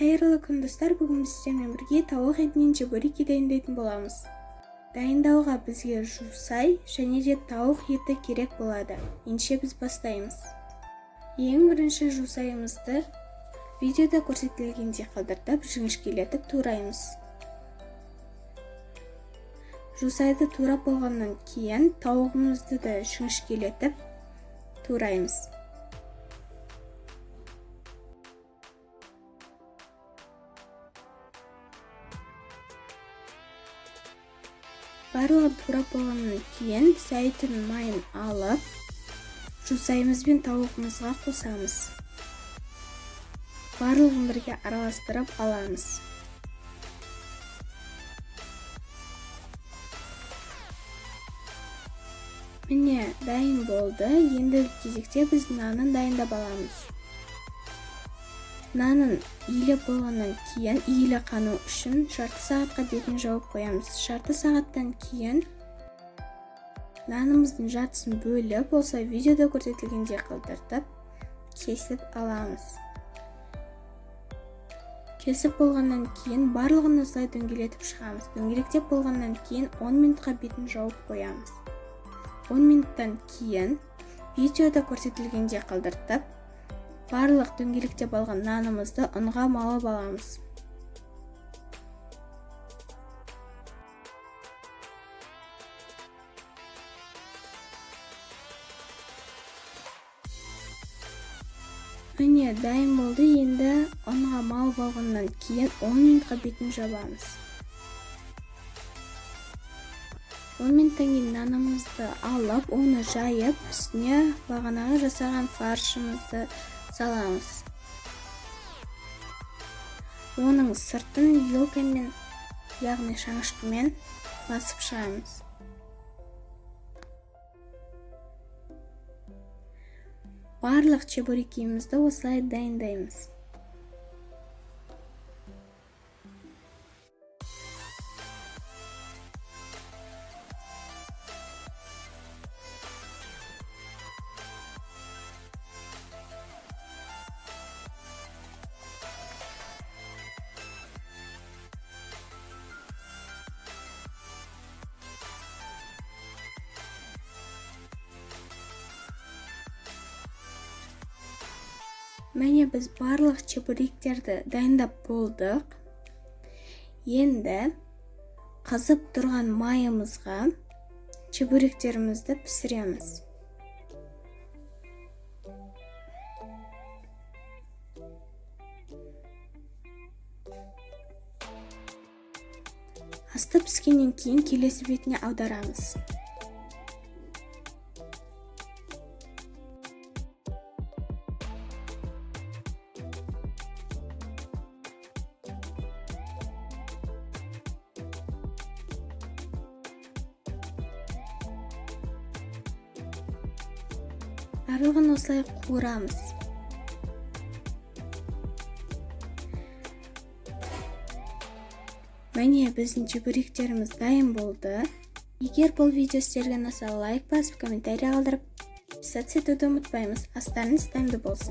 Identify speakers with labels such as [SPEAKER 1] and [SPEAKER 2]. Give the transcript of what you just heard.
[SPEAKER 1] Қайырлы күн достар, бүгін біз сіздермен бірге тауық етінен чебуреки дайындайтын боламыз. Дайындауға бізге жусай және де тауық еті керек болады. Ендеше біз бастаймыз. Ең бірінші жусайымызды видеода көрсетілгендей қалдыртып, жіңішкелетіп тураймыз. Жусайды турап болғаннан кейін тауығымызды да жіңішкелетіп тураймыз. Барлығын турап болғаннан кейін зәйтүн майын алып, жусайымыз бен тауығымызға қосамыз. Барлығын бірге араластырып аламыз. Міне, дайын болды. Енді кезекте біз нанын дайындап аламыз. Нанын иіліп болғаннан кейін иілі қану үшін жарты сағатқа бетін жауып қоямыз. Жарты сағаттан кейін нанымыздың жартысын бөліп, болса видеода көрсетілгендей қылдыртып, кесіп аламыз. Кесіп болғаннан кейін барлығын осылай дөңгелетіп шығамыз. Дөңгелектеп болғаннан кейін 10 минутқа бетін жауып қоямыз. 10 минуттан кейін видеода көрсетілгендей қылдыртып, барлық дөңгелектеп алған нанымызды ұнға малып аламыз. Міне, дайын болды. Енді ұнға малып алғаннан кейін 10 минутқа бетін жабамыз. 10 минуттан кейін нанымызды алып, оны жайып, үстіне бағанағы жасаған фаршымызды саламыз. Оның сыртын вилкамен, яғни шанышқымен басып шығамыз. Барлық чебурекимізді осылай дайындаймыз. Міне, біз барлық чебуректерді дайындап болдық. Енді қызып тұрған майымызға чебуректерімізді пісіреміз. Асты піскеннен кейін келесі бетіне аударамыз. Барлығын осылай қуырамыз. Міне, біздің чебуректеріміз дайын болды. Егер бұл видео сіздерге ұнаса, лайк басып, комментарий қалдырып, подписаться етуді ұмытпаймыз. Астарыңыз дәмді болсын.